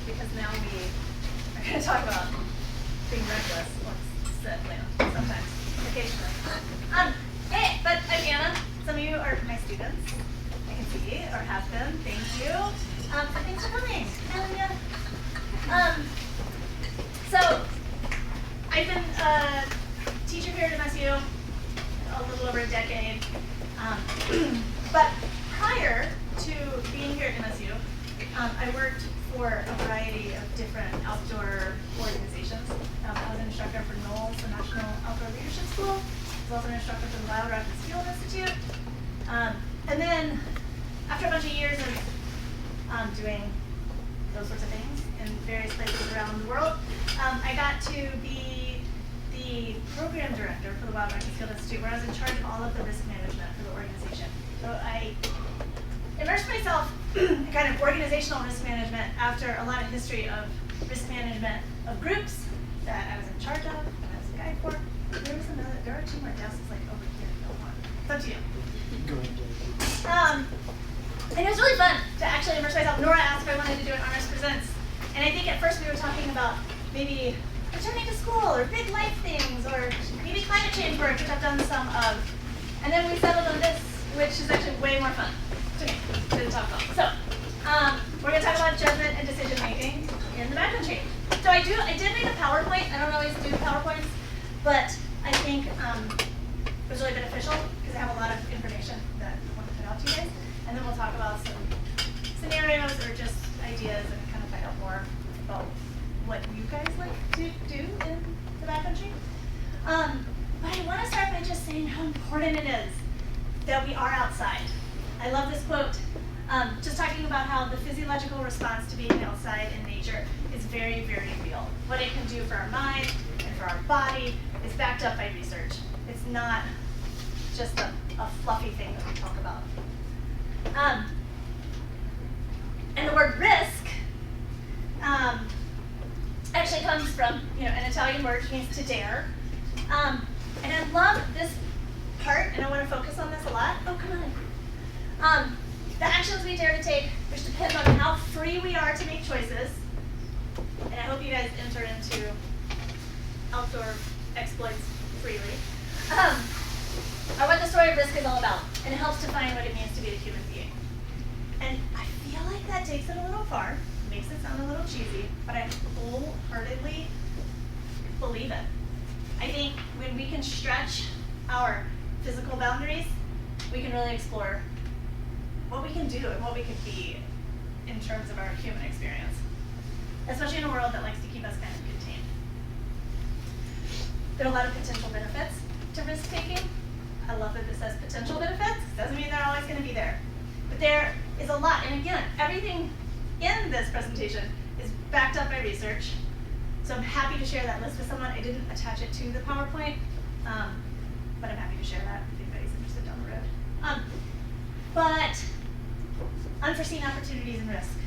because now we are going to talk about being reckless, sometimes, occasionally. Hey, but I'm Anna. Some of you are my students, I can see, or have been. Thank you. But thanks for coming. So, I've been a teacher here at MSU a little over a decade. But prior to being here at MSU, I worked for a variety of different outdoor organizations. I was an instructor for NOLS, the National Outdoor Leadership School. I was also an instructor for the Wild Rockies Field Institute. And then, after a bunch of years of doing those sorts of things in various places around the world, I got to be the program director for the Wild Rockies Field Institute, where I was in charge of all of the risk management for the organization. So I immersed myself in kind of organizational risk management after a lot of history of risk management of groups that I was in charge of, and I was a guide for. There are two more desks like over here. It's up to you. And it was really fun to actually immerse myself. Nora asked if I wanted to do an Honors Presents, and I think at first we were talking about maybe returning to school or big life things or maybe climate change work, which I've done some of. And then we settled on this, which is actually way more fun to me to talk about. So we're going to talk about judgment and decision making in the backcountry. So I did make a PowerPoint. I don't always do PowerPoints, but I think it was really beneficial because I have a lot of information that I want to put out to you guys. And then we'll talk about some scenarios or just ideas and kind of find out more about what you guys like to do in the backcountry. But I want to start by just saying how important it is that we are outside. I love this quote, just talking about how the physiological response to being outside in nature is very, very real. What it can do for our mind and for our body is backed up by research. It's not just a fluffy thing that we talk about. And the word risk actually comes from an Italian word which means to dare. And I love this part, and I want to focus on this a lot. Oh, come on. The actions we dare to take, which depend on how free we are to make choices. And I hope you guys enter into outdoor exploits freely. Are what the story of risk is all about, and it helps define what it means to be a human being. And I feel like that takes it a little far, makes it sound a little cheesy, but I wholeheartedly believe it. I think when we can stretch our physical boundaries, we can really explore what we can do and what we could be in terms of our human experience, especially in a world that likes to keep us kind of contained. There are a lot of potential benefits to risk-taking. I love that this says potential benefits. Doesn't mean they're always going to be there. But there is a lot. And again, everything in this presentation is backed up by research. So I'm happy to share that list with someone. I didn't attach it to the PowerPoint, but I'm happy to share that if anybody's interested down the road. But unforeseen opportunities and risk.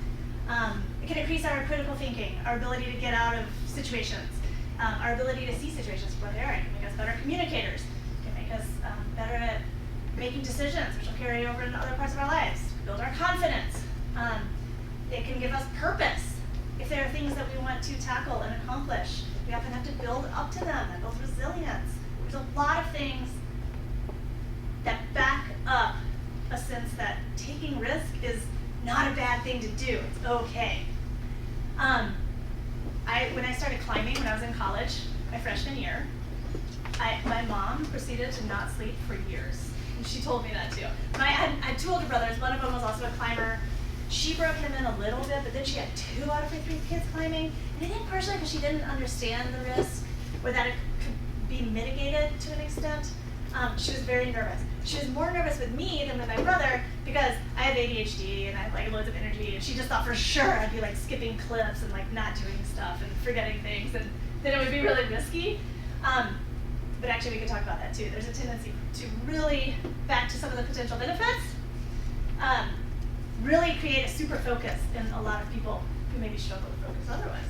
It can increase our critical thinking, our ability to get out of situations, our ability to see situations for what they are. It can make us better communicators. It can make us better at making decisions, which will carry over into other parts of our lives, build our confidence. It can give us purpose. If there are things that we want to tackle and accomplish, we often have to build up to them. That builds resilience. There's a lot of things that back up a sense that taking risk is not a bad thing to do. It's okay. When I started climbing when I was in college, my freshman year, my mom proceeded to not sleep for years. And she told me that too. I had two older brothers. One of them was also a climber. She broke him in a little bit, but then she had 2 out of her 3 kids climbing. And I think partially because she didn't understand the risk, or that it could be mitigated to an extent, she was very nervous. She was more nervous with me than with my brother because I have ADHD and I have like loads of energy, and she just thought for sure I'd be like skipping cliffs and like not doing stuff and forgetting things, and then it would be really risky. But actually we could talk about that too. There's a tendency to really, back to some of the potential benefits, really create a super focus in a lot of people who maybe struggle to focus otherwise,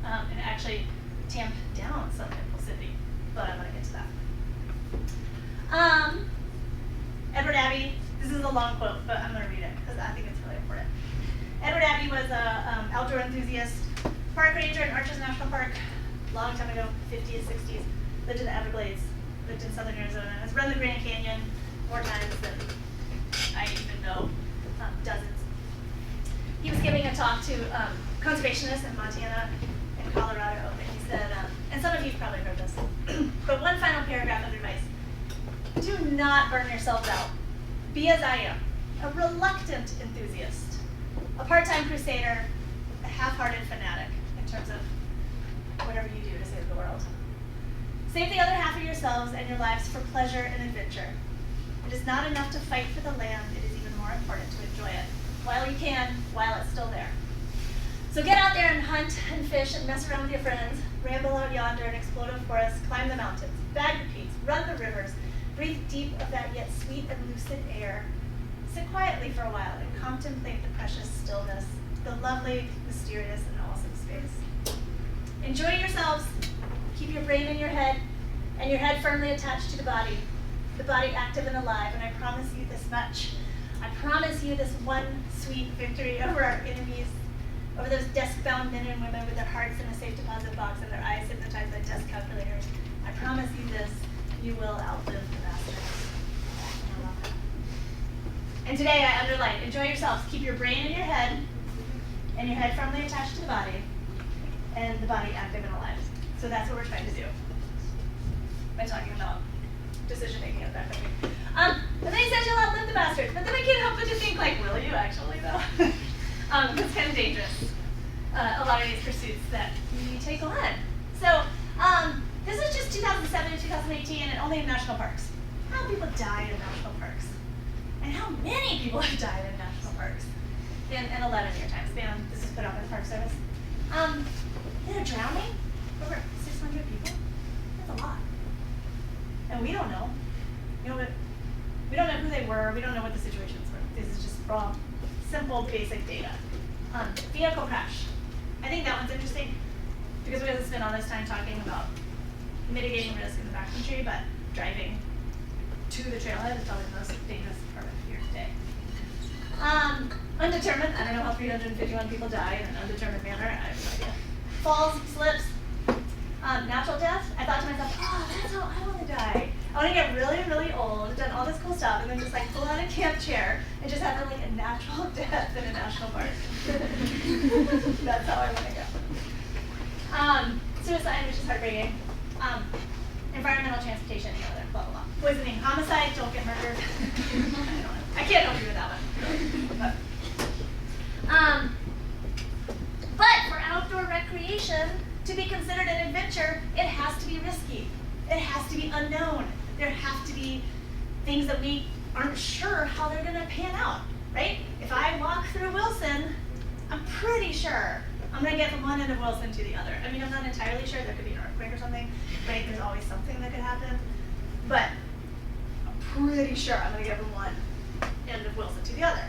and actually tamp down some impulsivity, but I'm going to get to that. Edward Abbey, this is a long quote, but I'm going to read it because I think it's really important. Edward Abbey was an outdoor enthusiast park ranger in Arches National Park, long time ago, 50s, 60s, lived in the Everglades, lived in southern Arizona, has run the Grand Canyon more times than I even know, dozens. He was giving a talk to conservationists in Montana and Colorado, and he said, and some of you've probably heard this, but one final paragraph of advice: do not burn yourselves out. Be as I am, a reluctant enthusiast, a part-time crusader, a half-hearted fanatic in terms of whatever you do to save the world. Save the other half of yourselves and your lives for pleasure and adventure. It is not enough to fight for the land, it is even more important to enjoy it, while you can, while it's still there. So get out there and hunt and fish and mess around with your friends, ramble out yonder and explore the forests, climb the mountains, bag the peaks, run the rivers, breathe deep of that yet sweet and lucid air. Sit quietly for a while and contemplate the precious stillness, the lovely, mysterious, and awesome space. Enjoy yourselves. Keep your brain in your head and your head firmly attached to the body active and alive, and I promise you this much. I promise you this one sweet victory over our enemies, over those desk-bound men and women with their hearts in a safe deposit box and their eyes hypnotized by desk calculators. I promise you this, you will outlive the bastards. And today I underline, enjoy yourselves. Keep your brain in your head and your head firmly attached to the body and the body active and alive. So that's what we're trying to do by talking about decision-making in backcountry. And then he says you'll outlive the bastards, but then I can't help but to think, like, will you actually, though? It's kind of dangerous, a lot of these pursuits that we take on. So this is just 2007 to 2018 and only in national parks. How many people died in national parks? And how many people have died in national parks in an 11-year time span? This is put out by the Park Service. They're drowning? Over 600 people? That's a lot. And we don't know. You know, but we don't know who they were. We don't know what the situations were. This is just raw, simple, basic data. Vehicle crash. I think that one's interesting because we haven't spent all this time talking about mitigating risk in the backcountry, but driving to the trailhead is probably the most dangerous part of here today. Undetermined. I don't know how 351 people died in an undetermined manner. I have no idea. Falls, slips. Natural death, I thought to myself, oh, that's how I want to die. I want to get really, really old, done all this cool stuff, and then just like pull out a camp chair and just have like a natural death in a national park. That's how I want to go. Suicide, which is heartbreaking. Environmental transportation, you know, blah, blah, blah. Poisoning, homicide, don't get murdered. I can't help you with that one. But for outdoor recreation, to be considered an adventure, it has to be risky. It has to be unknown. There have to be things that we aren't sure how they're gonna pan out, right? If I walk through Wilson, I'm pretty sure I'm gonna get from one end of Wilson to the other. I mean, I'm not entirely sure. There could be an earthquake or something, right? There's always something that could happen. But I'm pretty sure I'm gonna get from one end of Wilson to the other.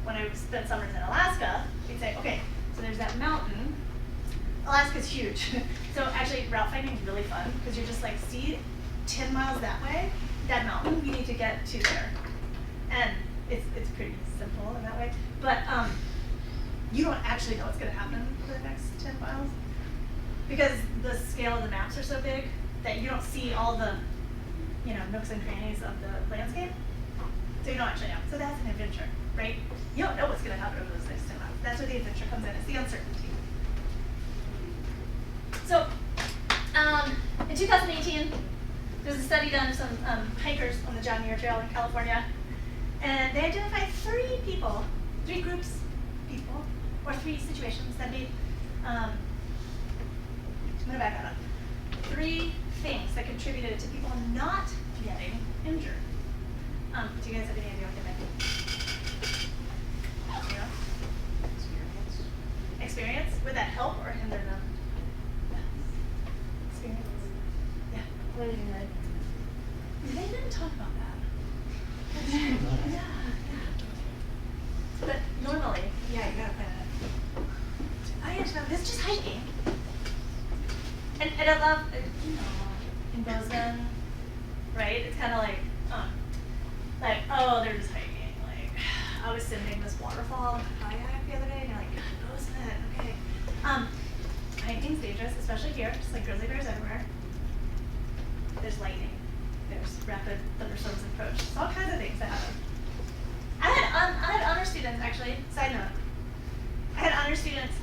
When I spent summers in Alaska, we'd say, okay, so there's that mountain. Alaska's huge. So actually route finding is really fun because you're just like, see 10 miles that way, that mountain, we need to get to there. And it's pretty simple in that way. But you don't actually know what's gonna happen for the next 10 miles because the scale of the maps are so big that you don't see all the, you know, nooks and crannies of the landscape. So you don't actually know. So that's an adventure, right? You don't know what's gonna happen over those next 10 miles. That's where the adventure comes in, it's the uncertainty. So, in 2018, there was a study done of some hikers on the John Muir Trail in California, and they identified three groups of people, or three situations that made, I'm gonna back that up, 3 things that contributed to people not getting injured. Do you guys have any idea what they might be? Yeah? Experience? Would that help or hinder them? Experience? Yeah. What did you like? They didn't talk about that. Yeah. But normally, yeah, you gotta plan it. It's just hiking. And I love, you know, in Bozeman, right? It's kind of like, oh, they're just hiking. Like, I was sending this waterfall in my kayak the other day, and you're like, God, Bozeman, okay. dangerous, especially here, just like grizzly bears everywhere. There's lightning. There's rapid thunderstorms approach. There's all kinds of things that happen. I had honor students, actually, side note. I had honor students,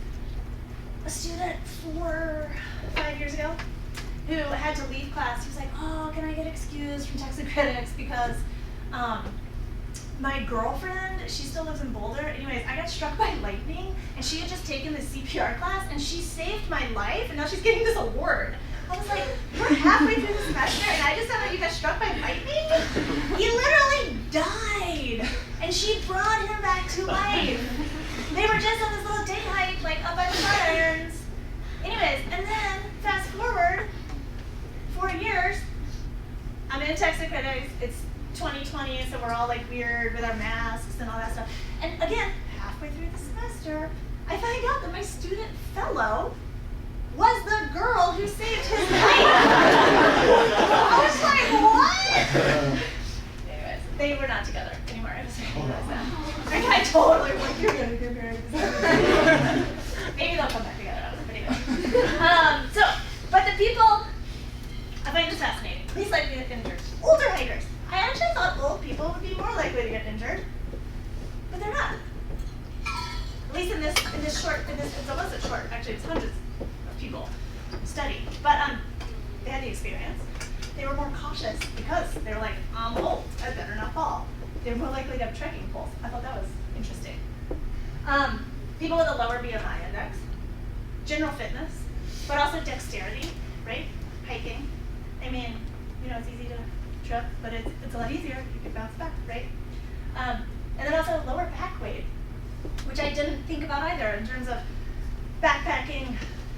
a student 4 or 5 years ago, who had to leave class. He was like, oh, can I get excused from text and critics because my girlfriend, she still lives in Boulder. Anyways, I got struck by lightning, and she had just taken the CPR class, and she saved my life, and now she's getting this award. I was like, we're halfway through the semester, and I just found out you got struck by lightning? He literally died, and she brought him back to life. They were just on this little day hike, like up by the Flatirons. Anyways, and then fast forward 4 years, I'm in text and critics. It's 2020, so we're all like weird with our masks and all that stuff. And again, halfway through the semester, I find out that my student fellow was the girl who saved his life. I was like, what? Anyways, they were not together anymore. I just realized that. I totally was like, you're gonna get married. Maybe they'll come back together. I don't know, but anyway. But the people, I find this fascinating. Least likely to get injured. Older hikers. I actually thought old people would be more likely to get injured, but they're not. At least in this short, it's almost a short, actually it's hundreds of people studied, but they had the experience. They were more cautious because they were like, I'm old, I better not fall. They're more likely to have trekking poles. I thought that was interesting. People with a lower BMI index, general fitness, but also dexterity, right? Hiking. I mean, it's easy to trip, but it's a lot easier. You can bounce back, right? And then also lower back weight, which I didn't think about either in terms of backpacking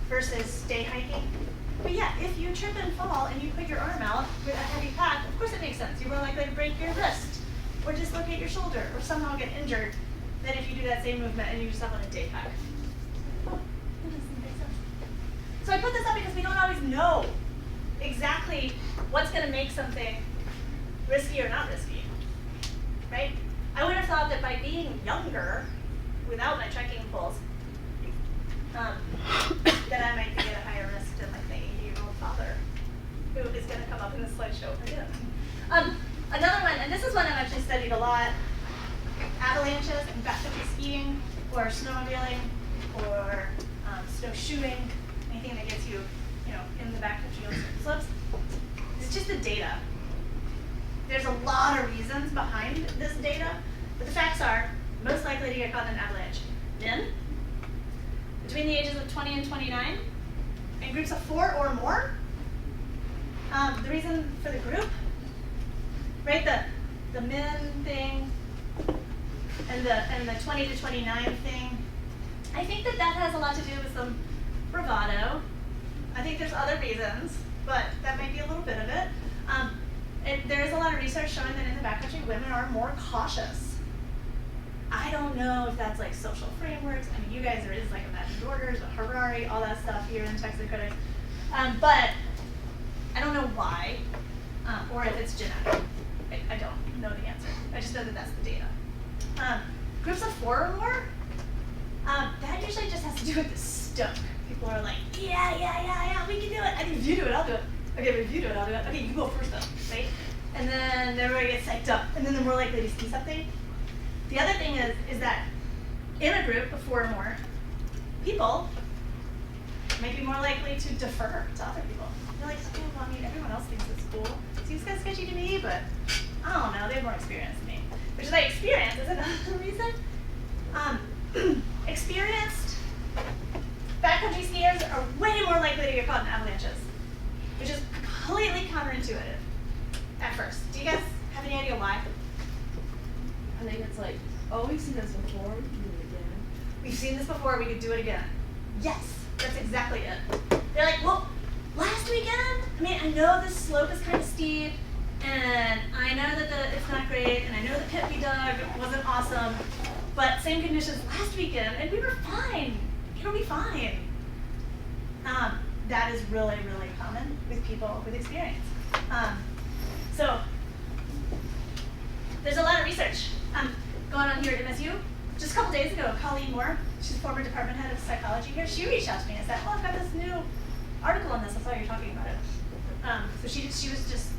versus day hiking. But yeah, if you trip and fall and you put your arm out with a heavy pack, of course it makes sense. You're more likely to break your wrist or dislocate your shoulder or somehow get injured than if you do that same movement and you just have on a day pack. Oh, that doesn't make sense. So I put this up because we don't always know exactly what's going to make something risky or not risky, right? I would have thought that by being younger, without my trekking poles, that I might be at a higher risk than like the 80-year-old father who is going to come up in the slideshow again. Another one, and this is one I've actually studied a lot, avalanches and backcountry skiing or snowmobiling or snowshoeing, anything that gets you, in the backcountry on certain slopes. It's just the data. There's a lot of reasons behind this data, but the facts are most likely to get caught in an avalanche. Men, between the ages of 20 and 29, in groups of 4 or more. The reason for the group, right? The men thing and the 20 to 29 thing. I think that has a lot to do with some bravado. I think there's other reasons, but that might be a little bit of it. There is a lot of research showing that in the backcountry, women are more cautious. I don't know if that's like social frameworks. I mean, you guys, there is like imagined orders, Harari, all that stuff here in text and critics. But I don't know why, or if it's genetic. I don't know the answer. I just know that that's the data. Groups of 4 or more, that usually just has to do with the stoke. People are like, yeah, we can do it. I think if you do it, I'll do it. Okay, but if you do it, I'll do it. Okay, you go first though, right? And then everybody gets psyched up, and then they're more likely to ski something. The other thing is that in a group of 4 or more, people might be more likely to defer to other people. They're like, okay, well, I mean, everyone else thinks it's cool. Seems kind of sketchy to me, but I don't know, they have more experience than me. Which is like experience is another reason. Experienced backcountry skiers are way more likely to get caught in avalanches, which is completely counterintuitive at first. Do you guys have any idea why? I think it's like, oh, we've seen this before, we can do it again. We've seen this before, we could do it again. Yes, that's exactly it. They're like, well, last weekend, I mean, I know this slope is kind of steep, and I know that it's not great, and I know the pit we dug wasn't awesome, but same conditions last weekend, and we were fine. It'll be fine. That is really, really common with people with experience. So there's a lot of research going on here at MSU just a couple days ago, Colleen Moore, she's former department head of psychology here, she reached out to me and said, oh, I've got this new article on this, I saw you're talking about it. So she was just,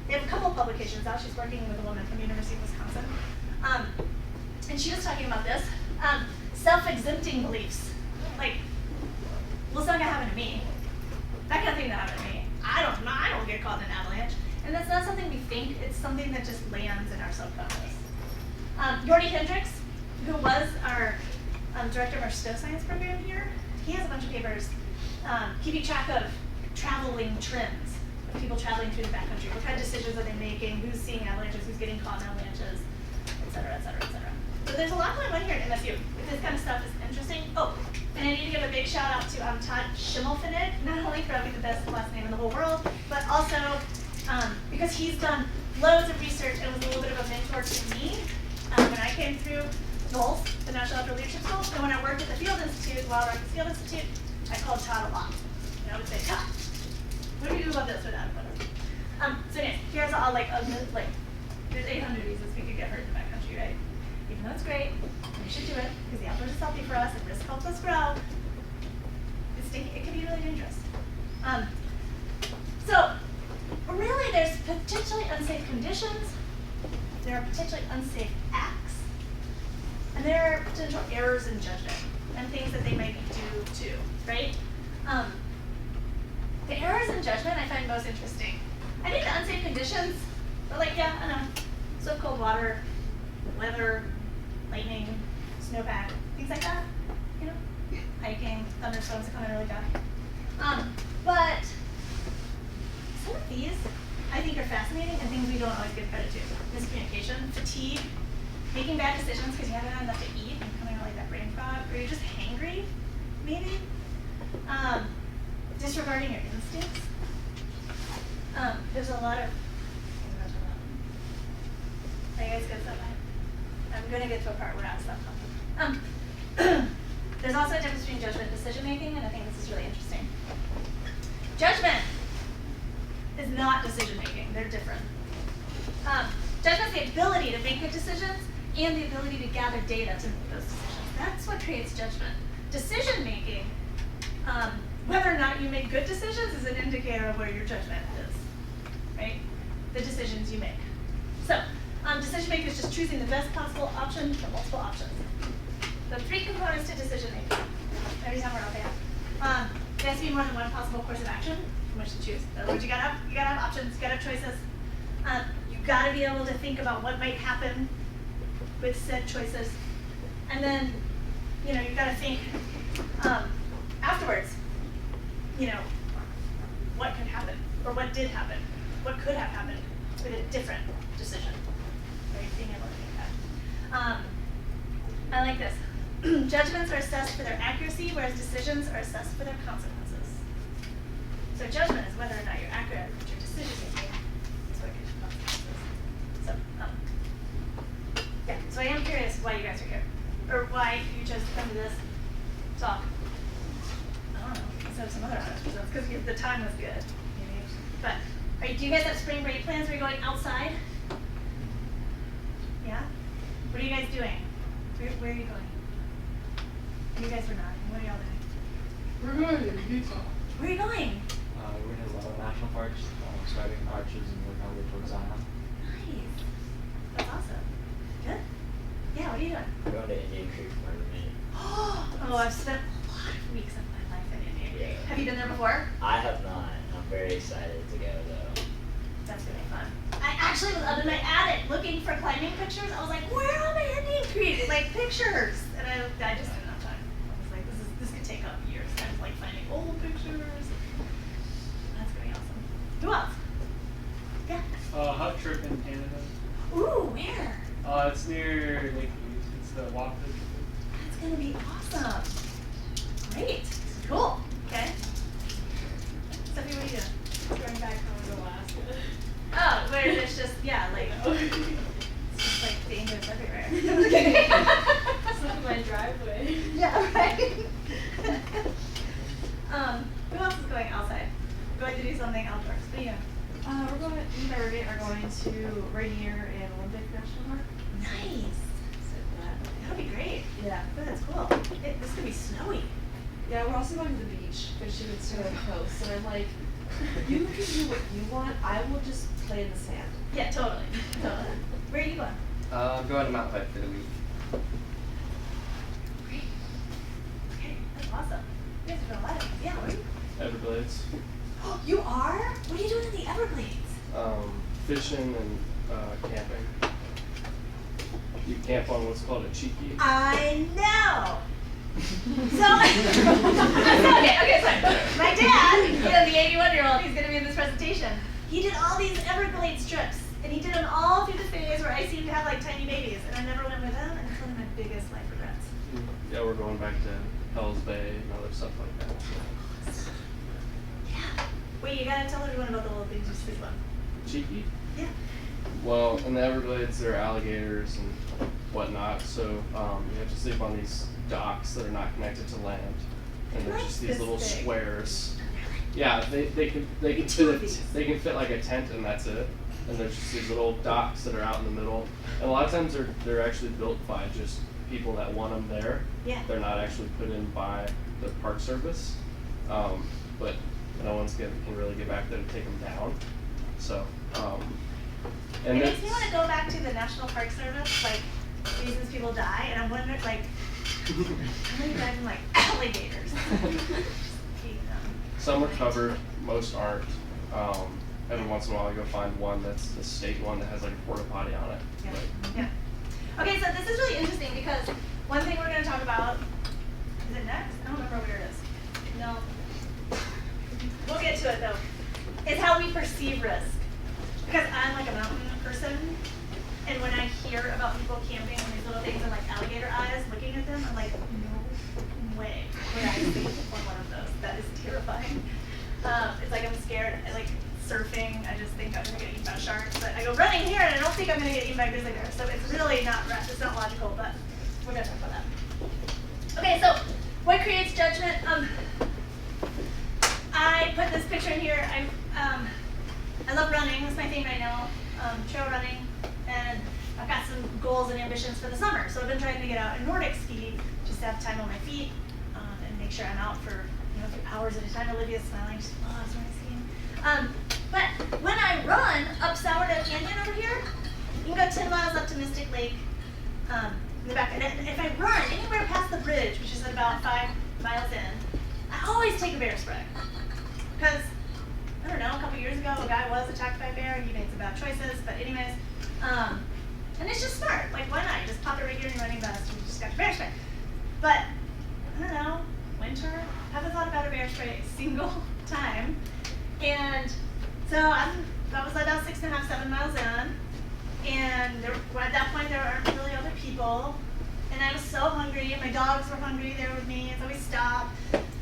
they have a couple of publications out, she's working with a woman from the University of Wisconsin. And she was talking about this, self-exempting beliefs. Like, well, it's not gonna happen to me. That kind of thing that happened to me. I don't get caught in an avalanche. And that's not something we think, it's something that just lands in our subconscious. Jordy Hendricks, who was our director of our STO science program here, he has a bunch of papers keeping track of traveling trends, of people traveling through the backcountry. What kind of decisions are they making? Who's seeing avalanches? Who's getting caught in avalanches? Et cetera, et cetera, et cetera. So there's a lot going on here at MSU. If this kind of stuff is interesting. Oh, and I need to give a big shout out to Todd Schimmelfinnig, not only for having the best last name in the whole world, but also because he's done loads of research and was a little bit of a mentor to me when I came through NOLS, the National Outdoor Leadership School, and when I worked at the Field Institute, Wild Rockies Field Institute, I called Todd a lot. And I would say, Todd, what do we do about this or that? So anyways, here's all there's 800 reasons we could get hurt in the backcountry, right? Even though it's great, we should do it because the outdoors is healthy for us and risk helps us grow. It can be really dangerous. So really, there's potentially unsafe conditions. There are potentially unsafe acts, and there are potential errors in judgment and things that they might do too, right? The errors in judgment I find most interesting. I think the unsafe conditions are like, yeah, I know, so cold water, weather, lightning, snowpack, things like that, you know, hiking, thunderstorms that come in really bad. But some of these I think are fascinating and things we don't always give credit to. Miscommunication, fatigue, making bad decisions because you haven't had enough to eat and coming out like that brain fog, or you're just hangry, maybe. Disregarding your instincts. There's a lot of, are you guys good so far? I'm going to get to a part where I stop talking. There's also a difference between judgment and decision making, and I think this is really interesting. Judgment is not decision making, they're different. Judgment is the ability to make good decisions and the ability to gather data to make those decisions. That's what creates judgment. Decision making, whether or not you make good decisions is an indicator of where your judgment is, right? The decisions you make. So, decision making is just choosing the best possible option from multiple options. The 3 components to decision making. Every time we're out there. There has to be more than one possible course of action from which to choose. In other words, you gotta have options, you gotta have choices. You gotta be able to think about what might happen with said choices. And then, you know, you gotta think afterwards, you know, what could happen, or what did happen, what could have happened with a different decision. Right? Being able to think that. I like this. Judgments are assessed for their accuracy, whereas decisions are assessed for their consequences. So judgment is whether or not you're accurate with your decision making. That's what gives you consequences. So, yeah. So I am curious why you guys are here, or why you chose to come to this talk. I don't know. Instead of some other honest results, because the time was good. Maybe. But do you guys have spring break plans? Are you going outside? Yeah. What are you guys doing? Where are you going? You guys were nodding. What are y'all doing? We're going to Utah. Where are you going? We're going to a lot of national parks, starting arches and working our way towards Zion. Nice. That's awesome. Good. Yeah, what are you doing? We're going to Indian Creek for a minute. Oh, I've spent a lot of weeks of my life in Indian Creek. Yeah. Have you been there before? I have not. I'm very excited to go though. That's gonna be fun. I actually was up in my attic looking for climbing pictures. I was like, where are my Indian Creek pictures? And I just didn't have time. I was like, this could take up years. I was like finding old pictures. That's gonna be awesome. Who else? Yeah. Hot trip in Canada. Ooh, where? It's near Lake Louise. It's the Wapit. That's gonna be awesome. Great. Cool. Okay. Sophie, what are you doing? Going back home to Alaska. Oh, where it's just, yeah, like, it's just like dangerous everywhere. It's not my driveway. Yeah, right. Who else is going outside? Going to do something outdoors? What are you doing? We're going, me and my roommate are going to Rainier and Olympic National Park. Nice. So that, That'll be great. Yeah. Oh, that's cool. This could be snowy. Yeah, we're also going to the beach, fishing and to the coast, and I'm like, you can do what you want, I will just play in the sand. Yeah, totally. Totally. Where are you going? I'm going to Mount Hood for the week. Great. Okay, that's awesome. You guys are doing a lot of things. Yeah, where are you? Everglades. Oh, you are? What are you doing in the Everglades? Fishing and camping. You camp on what's called a cheeky. I know. So, okay, sorry. My dad, the 81-year-old, he's going to be in this presentation. He did all these Everglades trips, and he did them all through the phase where I seem to have like tiny babies, and I never went with him, and it's one of my biggest life regrets. Yeah, we're going back to Hell's Bay and other stuff like that. Yeah. Wait, you gotta tell everyone about the little things you sleep on. Cheeky? Yeah. Well, in the Everglades, there are alligators and whatnot, so you have to sleep on these docks that are not connected to land, and they're just these This little big. squares. Yeah, they can fit like a tent, and that's it. And there's just these little docks that are out in the middle, and a lot of times they're actually built by just people that want them there. Yeah. They're not actually put in by the Park Service, but no one's can really get back there to take them down. So, and It makes me it's- want to go back to the National Park Service, like reasons people die, and I'm wondering, like, how many died from like alligators? Eating them. Some are covered, most aren't. Every once in a while, I go find one that's the state one that has like a porta potty on it. Yeah. But- Yeah. Okay, so this is really interesting because one thing we're going to talk about, is it next? I don't remember where it is. No. We'll get to it though. Is how we perceive risk. Because I'm like a mountain person, and when I hear about people camping and these little things and like alligator eyes looking at them, I'm like, no way would I sleep on one of those. That is terrifying. It's like I'm scared. I like surfing. I just think I'm gonna get eaten by sharks. But I go running here, and I don't think I'm gonna get eaten by a grizzly bear. So it's really not it's not logical. But we're gonna talk about that. Okay, so what creates judgment? I put this picture in here. I love running. That's my thing right now. Trail running, and I've got some goals and ambitions for the summer. So I've been trying to get out and Nordic ski, just to have time on my feet, and make sure I'm out for a few hours at a time. Olivia's smiling. She's loves Nordic skiing. But when I run up Sourdough Canyon over here, you can go 10 miles up to Mystic Lake in the back. And if I run anywhere past the bridge, which is about 5 miles in, I always take a bear spray. Because, I don't know, a couple years ago, a guy was attacked by a bear. He made some bad choices. But anyways, and it's just smart. Like, why not? You just pop it right here in your running vest and you just got your bear spray. But, I don't know, winter, haven't thought about a bear spray a single time. And so that was about 6.5, 7 miles in. And at that point, there aren't really other people. And I was so hungry, and my dogs were hungry. They were with me, and so we stopped.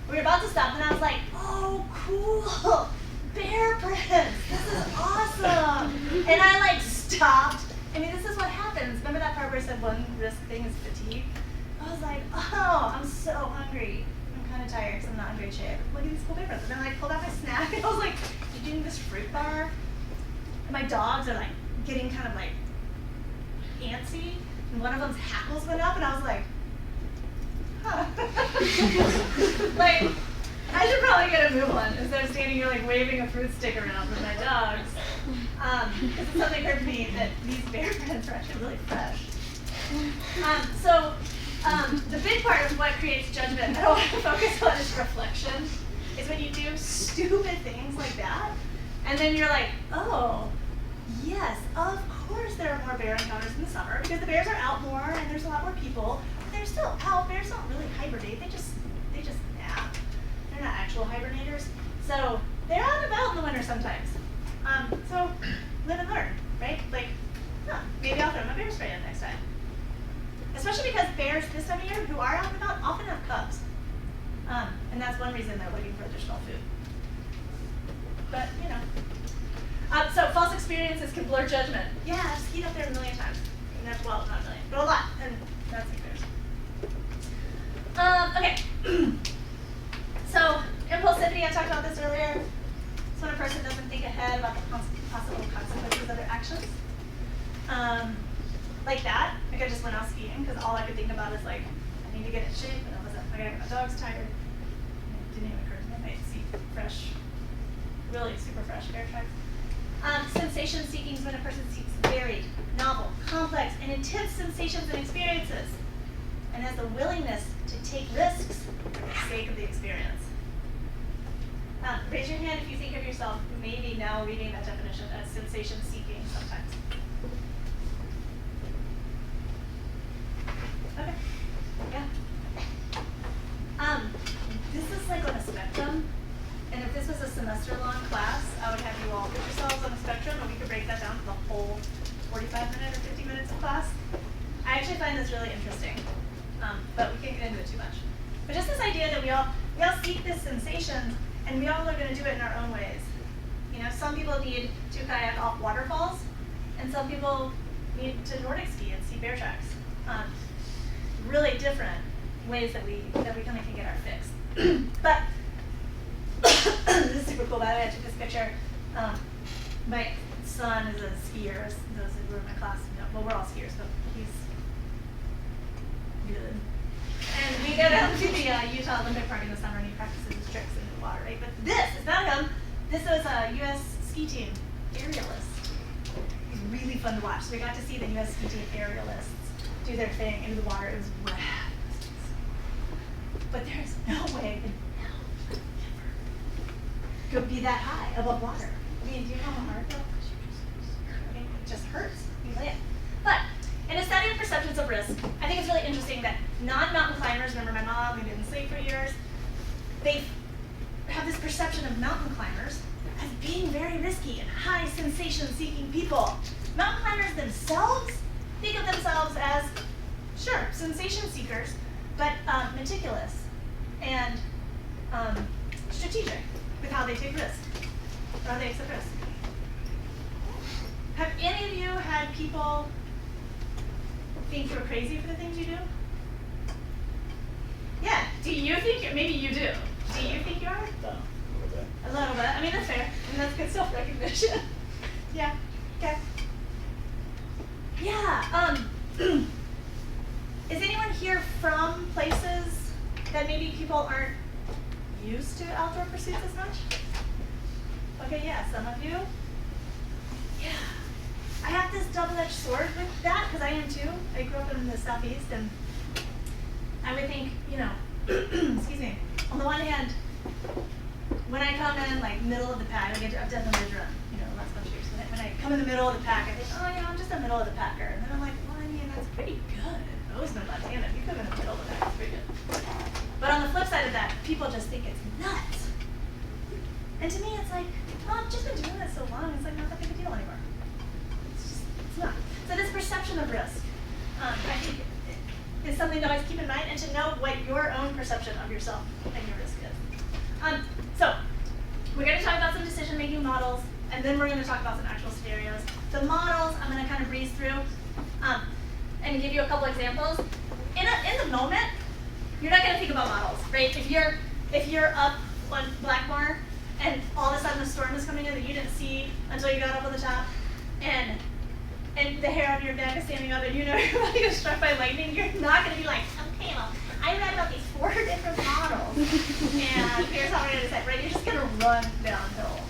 We were about to stop, and I was like, oh, cool, bear prints. This is awesome. And I like stopped. I mean, this is what happens. Remember that part where I said one risk thing is fatigue? I was like, oh, I'm so hungry. I'm kind of tired because I'm not in great shape. Look at these cool bear prints. And then I pulled out my snack, and I was like, you doing this fruit bar? And my dogs are like getting kind of like antsy. And one of them's hackles went up, and I was like, huh. Like, I should probably get a move on instead of standing here like waving a fruit stick around with my dogs. Because it's something occurred to me that these bear prints are actually really fresh. The big part of what creates judgment that I want to focus on is reflection. Is when you do stupid things like that, and then you're like, oh, yes, of course there are more bear encounters in the summer because the bears are out more and there's a lot more people. But they're still out. Bears don't really hibernate. They just nap. They're not actual hibernators. So they're out and about in the winter sometimes. So live and learn, right? Like, maybe I'll throw my bear spray in next time. Especially because bears this time of year who are out and about often have cubs. And that's one reason they're looking for additional food. But, you know. So false experiences can blur judgment. Yeah, I've skied up there a million times. And that's, well, not a million, but a lot. And that's bears. Okay. So impulsivity, I talked about this earlier. It's when a person doesn't think ahead about the possible consequences of their actions. like that. Like I just went out skiing because all I could think about is like, I need to get in shape, and I was like, okay, my dog's tired. It didn't even occur to me I might see fresh, really super fresh bear tracks. Sensation seeking is when a person seeks varied, novel, complex, and intense sensations and experiences, and has the willingness to take risks for the sake of the experience. Raise your hand if you think of yourself maybe now reading that definition as sensation seeking sometimes. Okay. Yeah. This is like on a spectrum, and if this was a semester-long class, I would have you all put yourselves on a spectrum, and we could break that down to the whole 45 minutes or 50 minutes of class. I actually find this really interesting, but we can't get into it too much. But just this idea that we all seek this sensation, and we all are going to do it in our own ways. You know, some people need to kayak off waterfalls, and some people need to Nordic ski and see bear tracks. Really different ways that we kind of can get our fix. But this is super cool. By the way, I took this picture. My son is a skier. Those who were in my class know. Well, we're all skiers, but he's good. And we go down to the Utah Olympic Park in the summer, and he practices his tricks in the water, right? But this is not him. This was a U.S. ski team aerialist. He's really fun to watch. So we got to see the U.S. ski team aerialists do their thing into the water. It was rad. But there's no way in hell ever could be that high above water. I mean, do you know how hard though? I mean, it just hurts. You land. But in a study of perceptions of risk, I think it's really interesting that non-mountain climbers, remember my mom who didn't sleep for years, they have this perception of mountain climbers as being very risky and high sensation-seeking people. Mountain climbers themselves think of themselves as, sure, sensation seekers, but meticulous and strategic with how they take risks, or how they accept risk. Have any of you had people think you're crazy for the things you do? Yeah. Do you think maybe you do? Do you think you are? No, A little bit. I mean, that's fair. I mean, that's good self-recognition. Yeah. Okay. Yeah. Is anyone here from places that maybe people aren't used to outdoor pursuits as much? Okay, yeah, some of you. Yeah. I have this double-edged sword with that because I am too. I grew up in the Southeast, and I would think, you know, excuse me, on the one hand, when I come in like middle of the pack, I've definitely run, you know, the last bunch of years. When I come in the middle of the pack, I think, oh, you know, I'm just a middle of the packer. And then I'm like, well, I mean, that's pretty good. I've always been Montana. If you come in the middle of the pack, it's pretty good. But on the flip side of that, people just think it's nuts. And to me, it's like, well, I've just been doing this so long, it's like not that big a deal anymore. It's not. So this perception of risk, I think, is something to always keep in mind, and to know what your own perception of yourself and your risk is. So we're going to talk about some decision-making models, and then we're going to talk about some actual scenarios. The models, I'm going to kind of breeze through and give you a couple examples. In the moment, you're not going to think about models, right? If you're up on Blackmore and all of a sudden a storm is coming in that you didn't see until you got up on the top, and the hair on your neck is standing up, and you know you're about to get struck by lightning, you're not going to be like, okay, well, I read about these 4 different models, and here's how we're going to decide, right? You're just going to run downhill,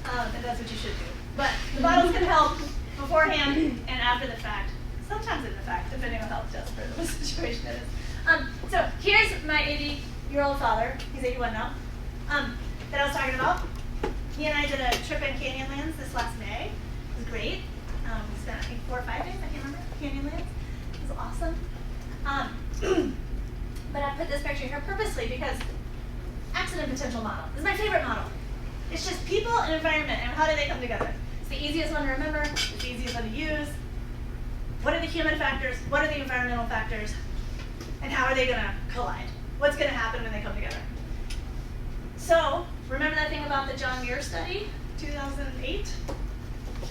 and that's what you should do. But the models can help beforehand and after the fact, sometimes in the fact, depending on how desperate of a situation it is. So here's my 80-year-old father, he's 81 now, that I was talking about. He and I did a trip in Canyonlands this last May. It was great. We spent, I think, 4 or 5 days, I can't remember, Canyonlands. It was awesome. But I put this picture here purposely because accident potential model. This is my favorite model. It's just people and environment and how do they come together. It's the easiest one to remember, it's the easiest one to use. What are the human factors? What are the environmental factors? And how are they going to collide? What's going to happen when they come together? So, remember that thing about the John Muir study, 2008?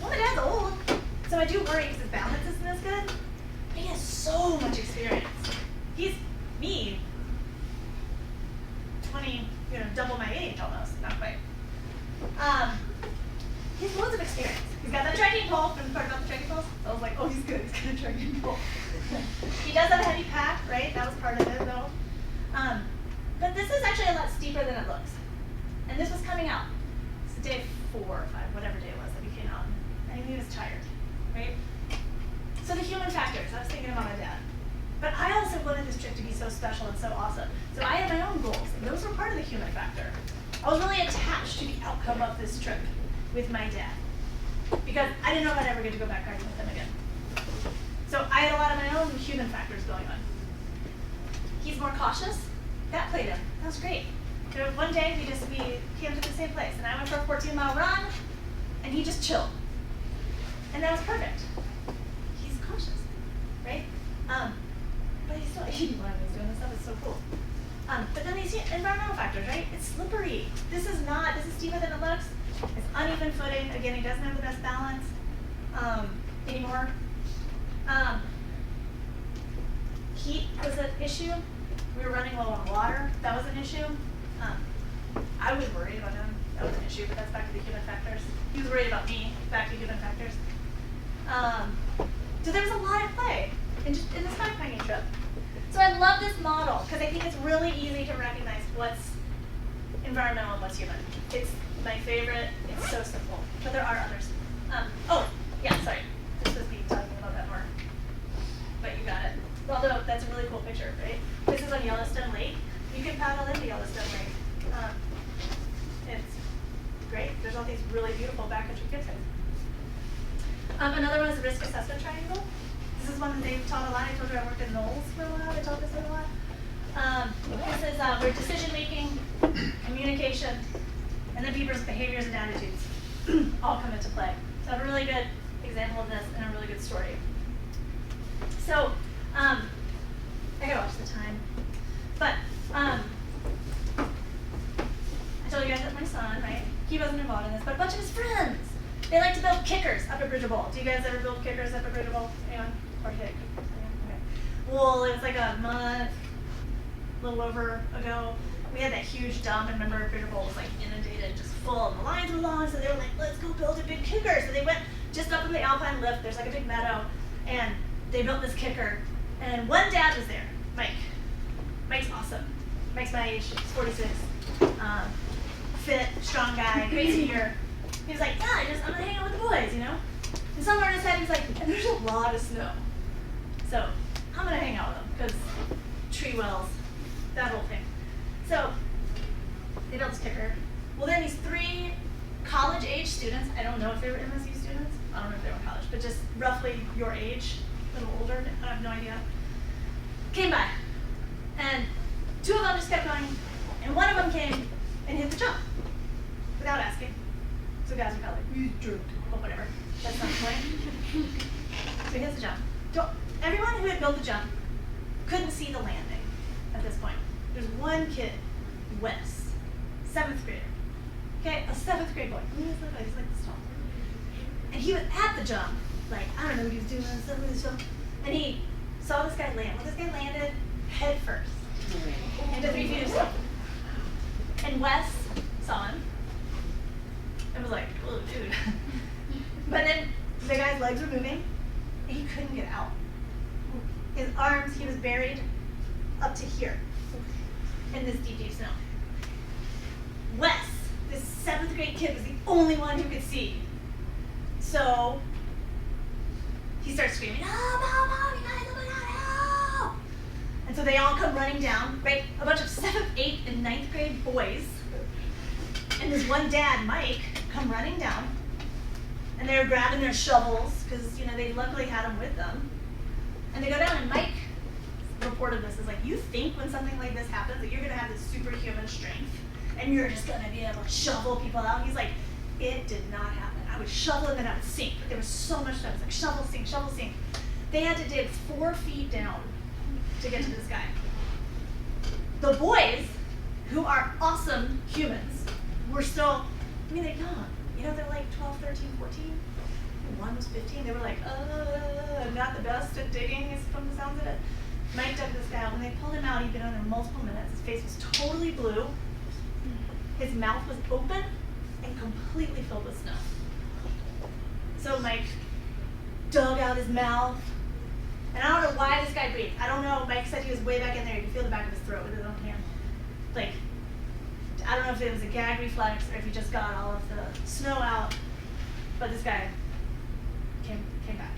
Well, my dad's old, so I do worry because his balance isn't as good. But he has so much experience. He's me, 20, double my age almost, not quite. He has loads of experience. He's got that trekking pole. Remember talking about the trekking poles? So I was like, oh, he's good. He's got a trekking pole. He does have a heavy pack, right? That was part of it, though. But this is actually a lot steeper than it looks. And this was coming out. It's day 4 or 5, whatever day it was that we came out. And he was tired, right? So the human factors, I was thinking about my dad. But I also wanted this trip to be so special and so awesome. So I had my own goals, and those were part of the human factor. I was really attached to the outcome of this trip with my dad. Because I didn't know if I'd ever get to go backcountry with him again. So I had a lot of my own human factors going on. He's more cautious. That played him. That was great. You know, one day we came to the same place, and I went for a 14-mile run, and he just chilled. And that was perfect. He's cautious, right? But he's still, he when he's doing this stuff, it's so cool. But then these environmental factors, right? It's slippery. This is steeper than it looks. It's uneven footing. Again, he doesn't have the best balance anymore. Heat was an issue. We were running low on water. That was an issue. I was worried about him. That was an issue, but that's back to the human factors. He was worried about me. Back to human factors. So there was a lot at play in this backpacking trip. So I love this model because I think it's really easy to recognize what's environmental and what's human. It's my favorite. It's so simple, but there are others. Oh, yeah, sorry. This was me talking about that more, but you got it. Although that's a really cool picture, right? This is on Yellowstone Lake. You can paddle into Yellowstone Lake. It's great. There's all these really beautiful backcountry kids. Another one is the risk assessment triangle. This is one that they've taught a lot. I told you I worked at NOLS for a while. They taught this a lot. This is where decision making, communication, and then people's behaviors and attitudes all come into play. So I have a really good example of this and a really good story. So I gotta watch the time. But I told you guys that my son, right? He wasn't involved in this, but a bunch of his friends. They like to build kickers up at Bridger Bowl. Do you guys ever build kickers up at Bridger Bowl? Anyone? Or hit? Okay. Well, it was like a month, a little over ago. We had that huge dump, and remember Bridger Bowl was like inundated, just full, and the lines were long, so they were like, let's go build a big kicker. So they went just up in the Alpine Lift. There's like a big meadow, and they built this kicker. And one dad was there, Mike. Mike's awesome. Mike's my age, he's 46. Fit, strong guy, great skier. He was like, yeah, I'm gonna hang out with the boys, you know? And somewhere in his head, he's like, and there's a lot of snow. So I'm gonna hang out with them, because tree wells, that whole thing. So they built this kicker. Well, then these 3 college-age students, I don't know if they were MSU students, I don't know if they were in college, but just roughly your age, a little older, I have no idea, came by. And 2 of them just kept going, and one of them came and hit the jump without asking. So guys were kind of like, you jerk, but whatever. That's not the point. So he hits the jump. Everyone who had built the jump couldn't see the landing at this point. There's one kid, Wes, 7th grader. Okay, a 7th grade boy. He's like this tall. And he was at the jump, like, I don't know what he was doing, something with the jump. And he saw this guy land. Well, this guy landed head first into 3 feet of snow. And Wes saw him and was like, oh, dude. But then the guy's legs were moving, and he couldn't get out. His arms, he was buried up to here in this deep, deep snow. Wes, this 7th grade kid, was the only one who could see. So he starts screaming, help, help, help, you guys, oh my God, help! And so they all come running down, right? A bunch of 7th, 8th, and 9th grade boys. And this one dad, Mike, come running down. And they were grabbing their shovels, because, you know, they luckily had them with them. And they go down, and Mike reported this as like, you think when something like this happens that you're going to have this superhuman strength, and you're just going to be able to shovel people out? He's like, it did not happen. I would shovel and then I would sink. There was so much stuff. It was like shovel, sink, shovel, sink. They had to dig 4 feet down to get to this guy. The boys, who are awesome humans, were still, I mean, they're young. You know, they're like 12, 13, 14. One was 15. They were like, not the best at digging, from the sounds of it. Mike dug this guy out. When they pulled him out, he'd been under multiple minutes. His face was totally blue. His mouth was open and completely filled with snow. So Mike dug out his mouth. And I don't know why this guy breathed. I don't know. Mike said he was way back in there. You could feel the back of his throat with his own hand. Like, I don't know if it was a gag reflex or if he just got all of the snow out. But this guy came back.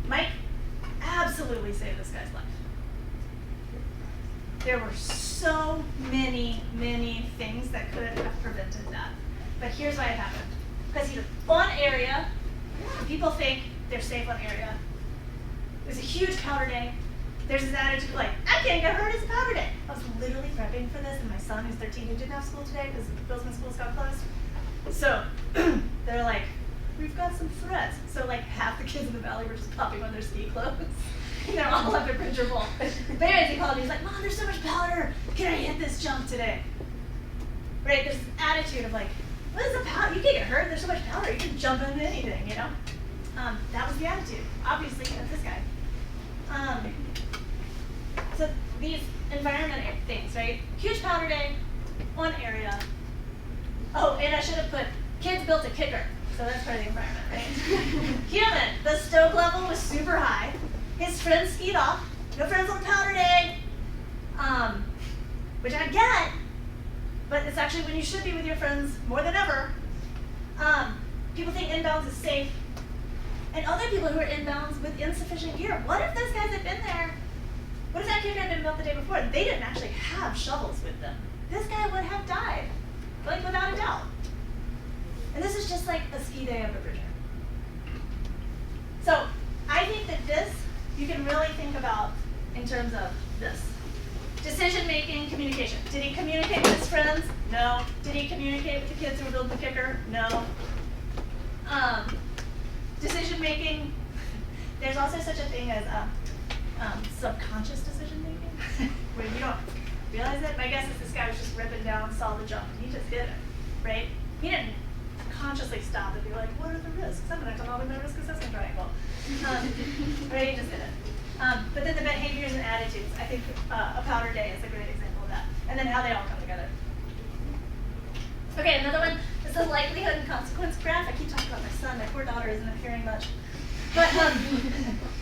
Mike absolutely saved this guy's life. There were so many things that could have prevented that. But here's why it happened. Because he was on area, and people think they're safe on area. It was a huge powder day. There's this attitude like, I can't get hurt, it's a powder day. I was literally prepping for this, and my son, who's 13, who didn't have school today because Billsman schools got closed. So they're like, we've got some threats. So like half the kids in the valley were just popping on their ski clothes. And they're all under Bridger Bowl. Barry, he called me, he's like, Mom, there's so much powder. Can I hit this jump today? Right, there's this attitude of like, what is the powder? You can't get hurt, there's so much powder. You can jump into anything, you know? That was the attitude, obviously, of this guy. So these environment things, right? Huge powder day, one area. Oh, and I should have put, kids built a kicker. So that's part of the environment, right? Human, the stoke level was super high. His friends skied off. No friends on powder day. Which I get, but it's actually when you should be with your friends more than ever. People think inbounds is safe. And other people who are inbounds with insufficient gear. What if those guys had been there? What if that kicker had been built the day before? They didn't actually have shovels with them. This guy would have died, like without a doubt. And this is just like a ski day of a bridger. So I think that this, you can really think about in terms of this. Decision-making, communication. Did he communicate with his friends? No. Did he communicate with the kids who were building the kicker? No. Decision-making, there's also such a thing as subconscious decision-making, where you don't realize it. My guess is this guy was just ripping down, saw the jump, and he just did it, right? He didn't consciously stop and be like, what are the risks? I'm going to come up with my risk assessment triangle. Right, he just did it. But then the behaviors and attitudes, I think a powder day is a great example of that. And then how they all come together. Okay, another one is the likelihood and consequence graph. I keep talking about my son. My poor daughter isn't hearing much. But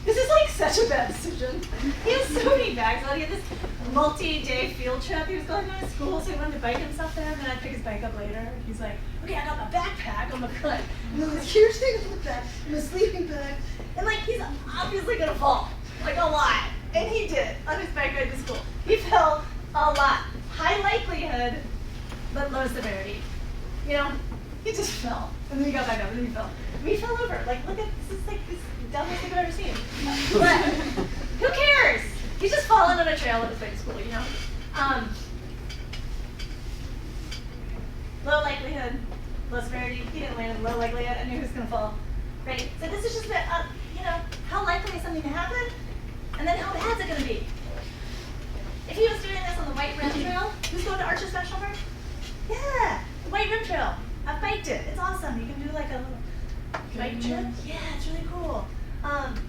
this is like such a bad decision. He has so many bags on. He had this multi-day field trip. He was going to his school, so he wanted to bike himself there, and then I'd pick his bike up later. He's like, okay, I got my backpack on my butt, and then this huge thing on the back, and a sleeping bag. And like, he's obviously gonna fall, like a lot. And he did on his bike ride to school. He fell a lot. High likelihood, but low severity. You know, he just fell. And then he got back up and then he fell. We fell over. Like, look at this is like this dumbest thing I've ever seen. But who cares? He's just falling on a trail on his way to school, you know? Low likelihood, low severity. He didn't land in low likelihood. I knew he was gonna fall. Right? So this is just about, you know, how likely is something to happen, and then how bad is it gonna be? If he was doing this on the White Rim Trail, who's going to Arches National Park? Yeah, the White Rim Trail. I've biked it. It's awesome. You can do like a little bike trip. Yeah, it's really cool.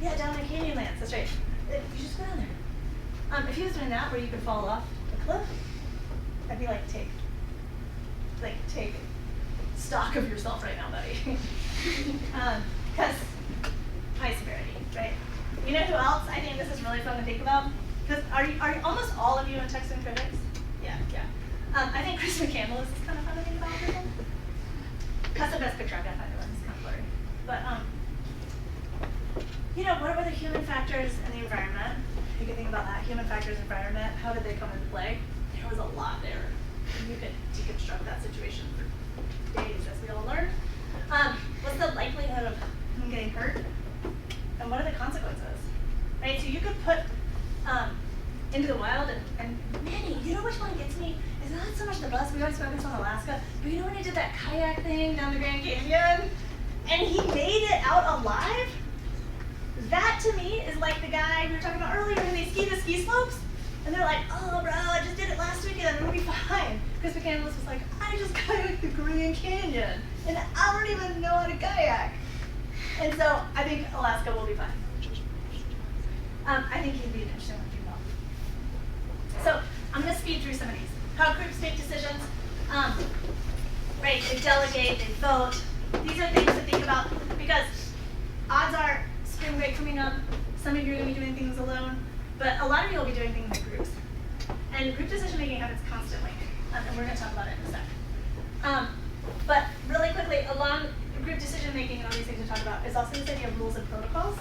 Yeah, down in Canyonlands. That's right. You just go down there. If he was doing that where you could fall off a cliff, I'd be like, take stock of yourself right now, buddy. Because high severity, right? You know who else? I think this is really fun to think about. Because are almost all of you in text and critics? Yeah. I think Chris McCandless is kind of fun to think about with him. That's the best picture I've got. It's kind of blurry. But you know, what are the human factors in the environment? You can think about that. Human factors, environment. How did they come into play? There was a lot there. And you could deconstruct that situation for days, as we all learned. What's the likelihood of him getting hurt? And what are the consequences? Right? So you could put into the wild and many, you know which one gets me? It's not so much the bus, we always focus on Alaska, but you know when he did that kayak thing down the Grand Canyon? And he made it out alive? That to me is like the guy we were talking about earlier when they ski the ski slopes. And they're like, oh bro, I just did it last weekend, we'll be fine. Chris McCandless was like, I just kayaked the Grand Canyon, and I don't even know how to kayak. And so I think Alaska will be fine. I think he'd be an interesting one to think about. So I'm going to speed through some of these. How groups make decisions. Right, they delegate, they vote, these are things to think about because odds are spring break coming up, some of you are going to be doing things alone, but a lot of you will be doing things in groups. And group decision making happens constantly, and we're going to talk about it in a sec. But really quickly, along group decision making and all these things we talk about is also this idea of rules and protocols.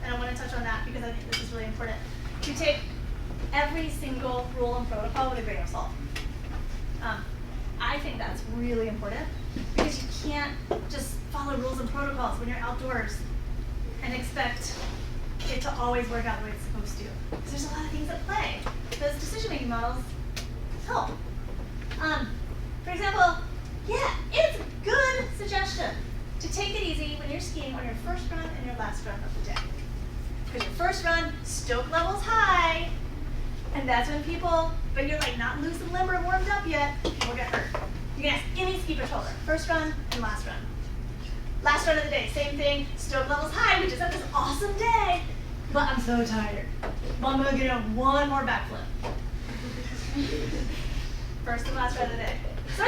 And I want to touch on that because I think this is really important. You take every single rule and protocol with a grain of salt. I think that's really important because you can't just follow rules and protocols when you're outdoors and expect it to always work out the way it's supposed to. Because there's a lot of things at play. Those decision-making models help. For example, yeah, it's a good suggestion to take it easy when you're skiing on your first run and your last run of the day. Because your first run, stoke level's high, and that's when people, but you're like not loose and limber and warmed up yet, people get hurt. You can ask any ski patroller, first run and last run. Last run of the day, same thing, stoke level's high, we just had this awesome day, but I'm so tired. Well, I'm gonna get on one more backflip. First and last run of the day. So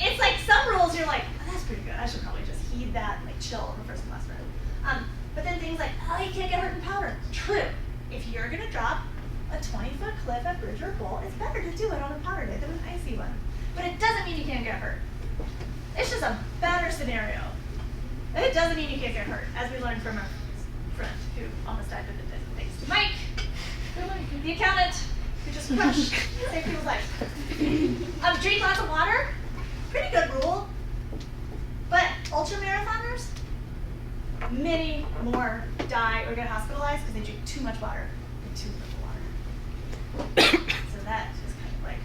it's like some rules you're like, oh, that's pretty good, I should probably just heed that and like chill on the first and last run. But then things like, oh, you can't get hurt in powder. True. If you're gonna drop a 20-foot cliff at Bridge or Bowl, it's better to do it on a powder day than an icy one. But it doesn't mean you can't get hurt. It's just a better scenario. And it doesn't mean you can't get hurt, as we learned from our friend who almost died with it. Thanks to Mike, the accountant, who just crushed saved people's lives. Drink lots of water. Pretty good rule. But ultra marathoners, many more die or get hospitalized because they drink too much water and too little water. So that just kind of like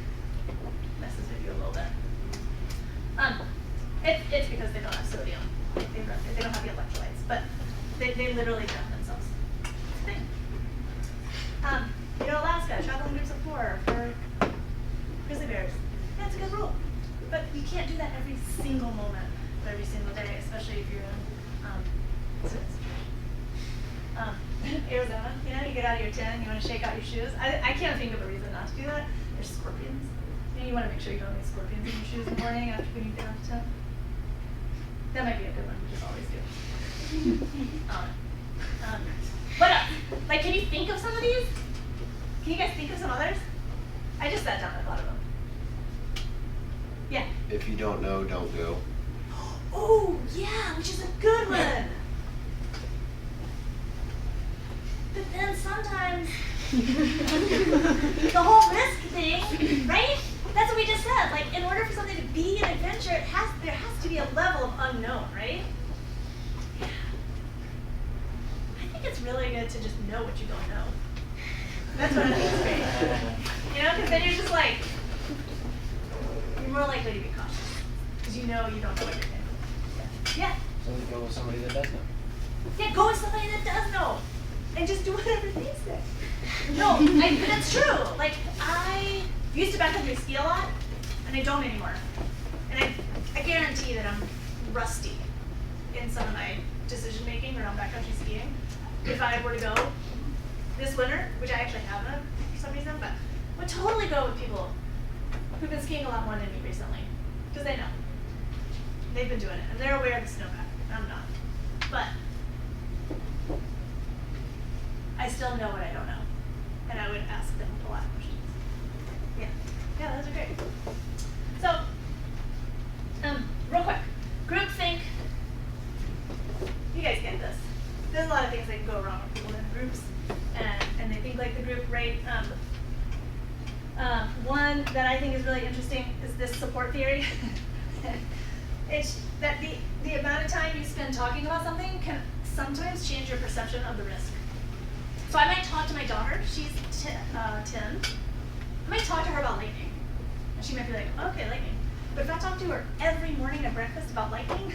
messes with you a little bit. It's because they don't have sodium. They don't have the electrolytes, but they literally drown themselves. It's a thing. Alaska, travel in groups of 4 for grizzly bears. Yeah, it's a good rule. But you can't do that every single moment of every single day, especially if you're in Arizona, you get out of your tent, you want to shake out your shoes. I can't think of a reason not to do that. There's scorpions. You want to make sure you don't have any scorpions in your shoes in the morning after when you get out of the tent. That might be a good one, we just always do. What else? Like, can you think of some of these? Can you guys think of some others? I just sat down and thought of them. Yeah? If you don't know, don't go. Oh, yeah, which is a good one. But then sometimes, the whole risk thing, right? That's what we just said. Like, in order for something to be an adventure, there has to be a level of unknown, right? Yeah. I think it's really good to just know what you don't know. That's what I think is great. Because then you're just like, you're more likely to be cautious. Because you know you don't know what you're doing. Yeah? So we go with somebody that does know. Yeah, go with somebody that does know. And just do whatever they say. No, but that's true. Like, I used to backcountry ski a lot, and I don't anymore. And I guarantee that I'm rusty in some of my decision making around backcountry skiing. If I were to go this winter, which I actually haven't for some reason, but would totally go with people who've been skiing a lot more than me recently. Because they know. They've been doing it, and they're aware of the snowpack, and I'm not. But I still know what I don't know, and I would ask them a lot of questions. Yeah, those are great. So, real quick, groupthink. You guys get this. There's a lot of things that can go wrong with people in groups, and they think like the group, right? One that I think is really interesting is this support theory. It's that the amount of time you spend talking about something can sometimes change your perception of the risk. So I might talk to my daughter, she's 10. I might talk to her about lightning. And she might be like, okay, lightning. But if I talk to her every morning at breakfast about lightning,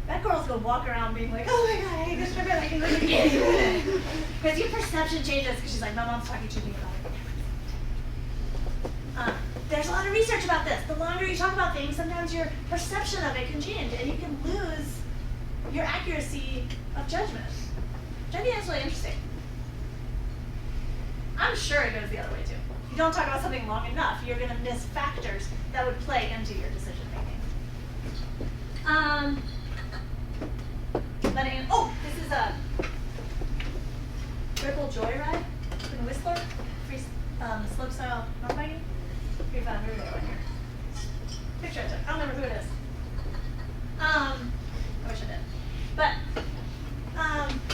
that girl's gonna walk around being like, oh my god, I hate this river lightning. Because your perception changes because she's like, my mom's talking to me about it. There's a lot of research about this. The longer you talk about things, sometimes your perception of it can change and you can lose your accuracy of judgment. Which I think is really interesting. I'm sure it goes the other way too. If you don't talk about something long enough, you're going to miss factors that would play into your decision making. who it is. I wish I did. But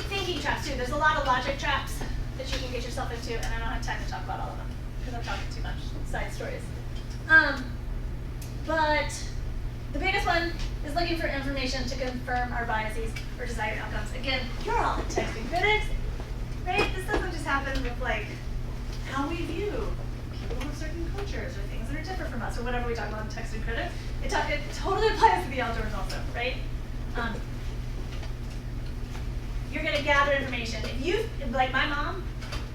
thinking traps too. There's a lot of logic traps that you can get yourself into, and I don't have time to talk about all of them because I'm talking too much. Side stories. But the biggest one is looking for information to confirm our biases or desired outcomes. Again, you're all in texting critics, right? This doesn't just happen with like how we view people of certain cultures or things that are different from us or whatever we talk about in texting critics. It totally applies to the outdoors also, right? You're gonna gather information. If you, like my mom,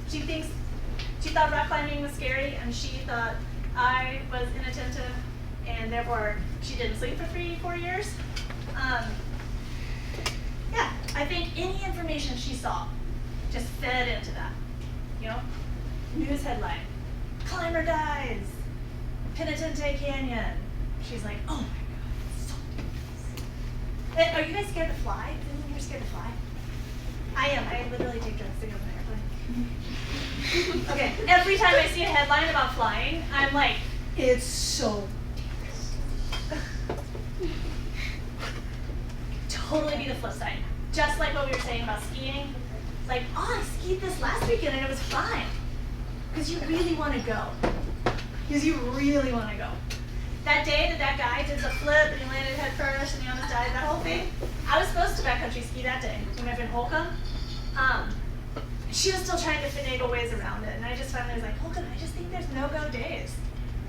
she thought rock climbing was scary and she thought I was inattentive and therefore she didn't sleep for 3-4 years. Yeah, I think any information she saw just fed into that. You know, news headline, climber dies, Penitente Canyon. She's like, oh my God, it's so dangerous. Are you guys scared to fly? Is anyone here scared to fly? I am. I literally take drugs to go on an airplane. Okay, every time I see a headline about flying, I'm like, it's so dangerous. Totally be the flip side. Just like what we were saying about skiing. Like, oh, I skied this last weekend and it was fine. Because you really want to go. Because you really want to go. That day that guy did the flip and he landed head first and he almost died, that whole thing, I was supposed to backcountry ski that day when we were in Holcomb. She was still trying to finagle ways around it, and I just finally was like, Holcomb, I just think there's no-go days.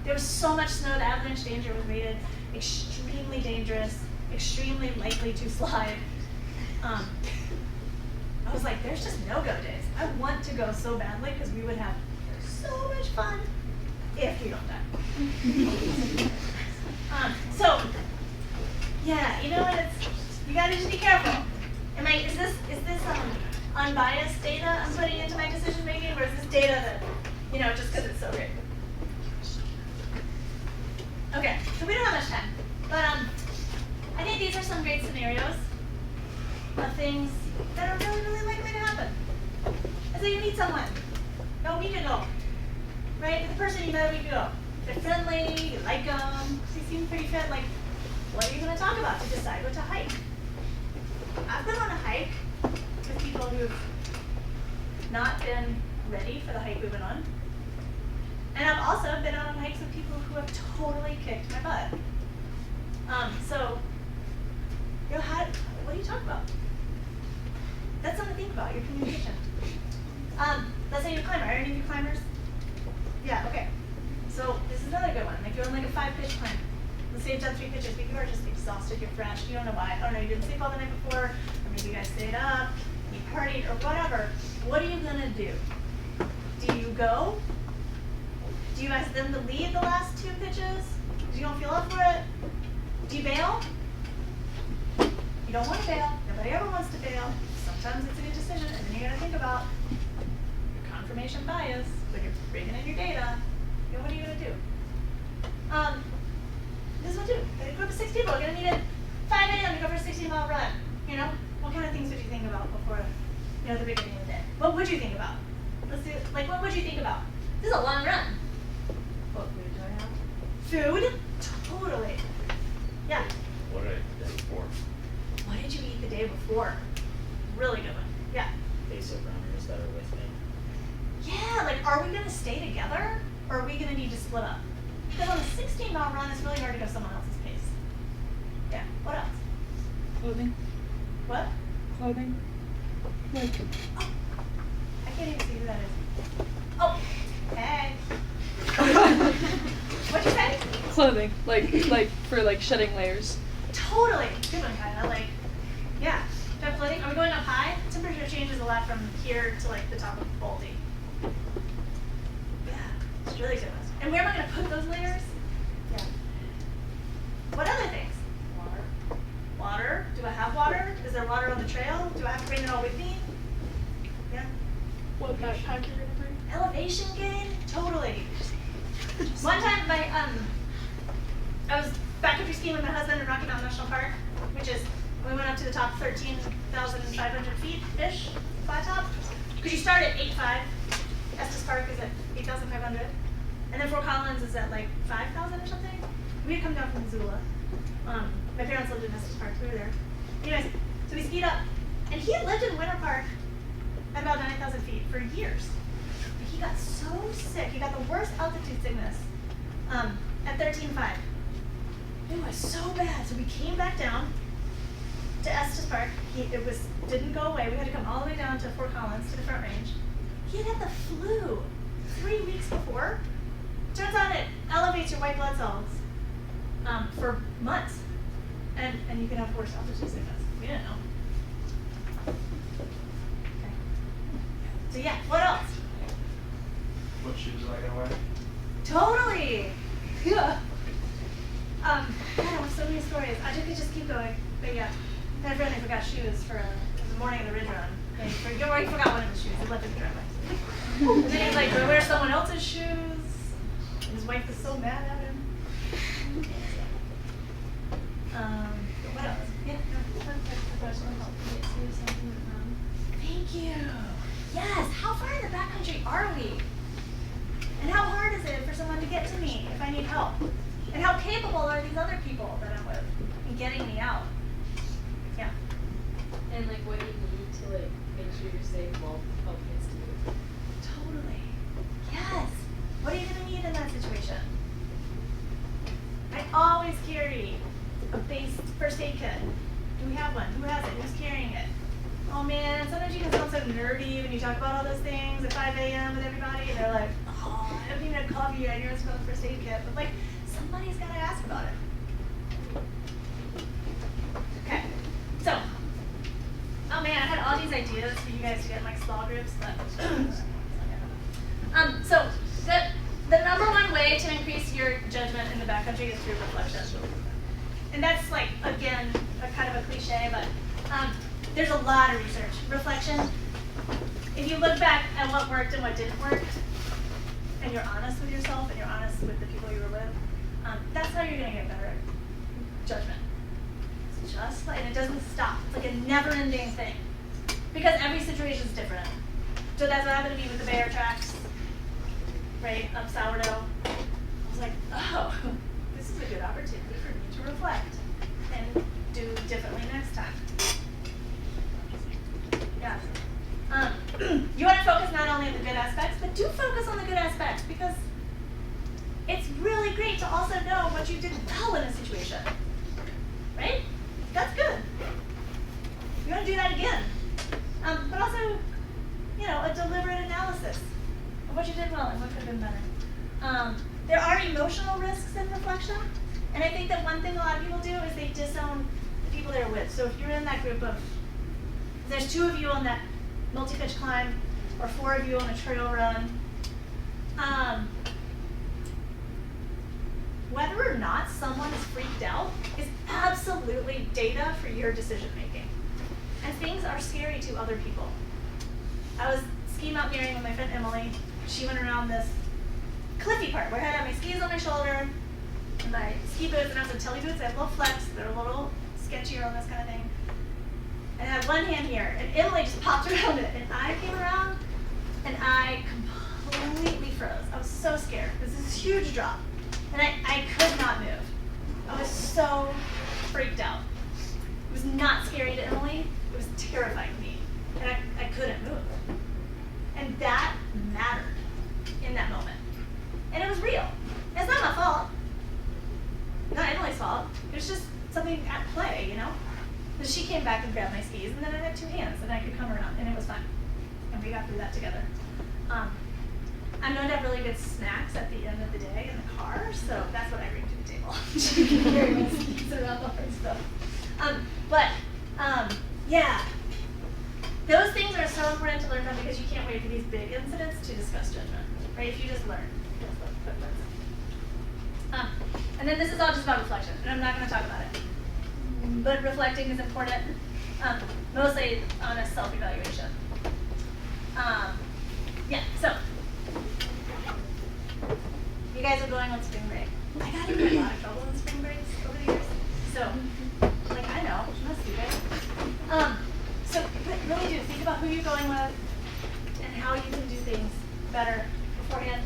There was so much snow, the avalanche danger was rated extremely dangerous, extremely likely to slide. I was like, there's just no-go days. I want to go so badly because we would have so much fun if we don't die. So, yeah, you know what? You gotta just be careful. Is this unbiased data I'm putting into my decision making, or is this data that, just because it's so great? Okay, so we don't have much time, but I think these are some great scenarios of things that are really, really likely to happen. And so you meet someone, a week ago, right? The person you met a week ago. They're friendly, you like them, they seem pretty fit. Like, what are you going to talk about to decide what to hike? I've been on a hike with people who've not been ready for the hike we went on. And I've also been on hikes with people who have totally kicked my butt. So, what do you talk about? That's something to think about, your communication. Let's say you're a climber. Are any of you climbers? Yeah, okay. So this is another good one. If you're on like a 5-pitch climb, let's say you've done 3 pitches, but you are just exhausted, you're fresh, you don't know why. Oh no, you didn't sleep all the night before, or maybe you guys stayed up, you partied, or whatever. What are you gonna do? Do you go? Do you ask them to lead the last 2 pitches? Because you don't feel up for it? Do you bail? You don't want to bail. Nobody ever wants to bail. Sometimes it's a good decision, and then you gotta think about your confirmation bias when you're bringing in your data. What are you going to do? This one too. A group of 6 people are going to meet at 5 a.m. to go for a 16-mile run. What kind of things would you think about before, the beginning of the day? What would you think about? Let's do, what would you think about? This is a long run. What food do I have? Food? Totally. Yeah. What did I eat the day before? What did you eat the day before? Really good one. Yeah. Basic runners that are with me. Yeah, are we going to stay together? Or are we going to need to split up? Because on a 16-mile run, it's really hard to go someone else's pace. Yeah. What else? Clothing. What? Clothing. Oh, I can't even see who that is. Oh, hey. What'd you say? Clothing, like for shedding layers. Totally. Good one, Kaya. Yeah. Are we going up high? Temperature changes a lot from here to the top of Baldy. It's really good. And where am I going to put those layers? Yeah. What other things? Water. Water? Do I have water? Is there water on the trail? Do I have to bring it all with me? Yeah. What backpack you're gonna bring? Elevation gain? Totally. One time, I was backcountry skiing with my husband in Rocky Mountain National Park, which is, we went up to the top 13,500 feet-ish, flat top. Because you start at 8,500. Estes Park is at 8,500. And then Fort Collins is at 5,000 or something. We had come down from Missoula. My parents lived in Estes Park, we were there. Anyways, so we skied up, and he had lived in Winter Park at about 9,000 feet for years. But he got so sick, he got the worst altitude sickness at 13.5. It was so bad, so we came back down to Estes Park. Didn't go away. We had to come all the way down to Fort Collins to the Front Range. He had the flu 3 weeks before. Turns out it elevates your white blood cells for months, and you can have worse altitude sickness. We didn't know. Okay. So yeah, what else? What shoes am I gonna wear? Totally. Yeah. God, I have so many stories. I could just keep going, but yeah. My friend forgot shoes for the morning of the ridge run. He forgot one of his shoes. He left it in the driveway. And then he's like, "Do I wear someone else's shoes?" And his wife was so mad at him. What else? Yeah. Thank you. Yes. How far in the backcountry are we? And how hard is it for someone to get to me if I need help? And how capable are these other people that I'm with in getting me out? Yeah. And like what you need to like make sure you're safe while helping us to move. Totally. Yes. What are you gonna need in that situation? I always carry a base first aid kit. Do we have one? Who has it? Who's carrying it? Oh man, sometimes you can sound so nerdy when you talk about all those things at 5 a.m. with everybody, and they're like, "Oh, I haven't even had coffee yet. You're not supposed to first aid kit," but like, somebody's gotta ask about it. Okay, so, oh man, I had all these ideas for you guys to get in like small groups, but so the number one way to increase your judgment in the backcountry is through reflection. And that's like, again, a kind of a cliche, but there's a lot of research. Reflection, if you look back at what worked and what didn't work, and you're honest with yourself and you're honest with the people you were with, that's how you're gonna get better at judgment. It's just like, and it doesn't stop. It's like a never-ending thing. Because every situation is different. So that's what happened to me with the bear tracks, right, up sourdough. I was like, oh, this is a good opportunity for me to reflect and do differently next time. Yeah. You want to focus not only on the good aspects, but do focus on the good aspects, because it's really great to also know what you did well in a situation, right? That's good. You want to do that again. But also, you know, a deliberate analysis of what you did well and what could have been better. There are emotional risks in reflection, and I think that one thing a lot of people do is they disown the people they're with. So if you're in that group of, there's 2 of you on that multi-pitch climb, or 4 of you on a trail run, whether or not someone is freaked out is absolutely data for your decision making. And things are scary to other people. I was ski mountaineering with my friend Emily. She went around this cliffy part where I had my skis on my shoulder and my ski boots, and I was in telly boots. I had low flex. They're a little sketchier on this kind of thing. And I had one hand here, and Emily just popped around it, and I came around, and I completely froze. I was so scared. This is a huge drop, and I could not move. I was so freaked out. It was not scary to Emily. It was terrifying to me, and I couldn't move. And that mattered in that moment. And it was real. It's not my fault. Not Emily's fault. It was just something at play, you know? So she came back and grabbed my skis, and then I had 2 hands, and I could come around, and it was fun. And we got through that together. I'm known to have really good snacks at the end of the day in the car, so that's what I bring to the table. She can carry my skis around the hard stuff. Yeah. Those things are so important to learn from, because you can't wait for these big incidents to discuss judgment, right? If you just learn. And then this is all just about reflection, and I'm not going to talk about it. But reflecting is important, mostly on a self-evaluation. Yeah, so you guys are going on spring break. I got into a lot of trouble in spring breaks over the years. So, like, I know, I'm not stupid. So really do think about who you're going with and how you can do things better beforehand.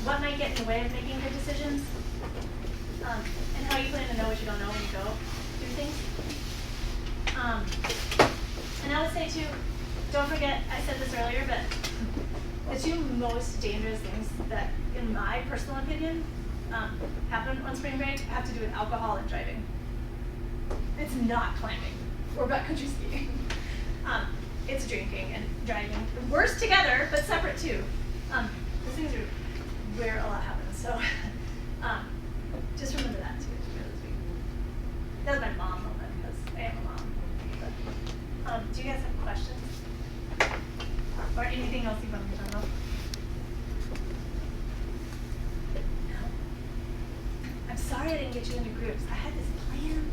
What might get in the way of making good decisions, and how you plan to know what you're you don't know when you go do things. And I would say too, don't forget, I said this earlier, but the two most dangerous things that, in my personal opinion, happen on spring break have to do with alcohol and driving. It's not climbing or backcountry skiing. It's drinking and driving. Worse together, but separate too. These things are where a lot happens. So just remember that too. That was my mom moment because I am a mom. But, do you guys have questions? Or anything else you want me to know? No. I'm sorry I didn't get you into groups. I had this plan.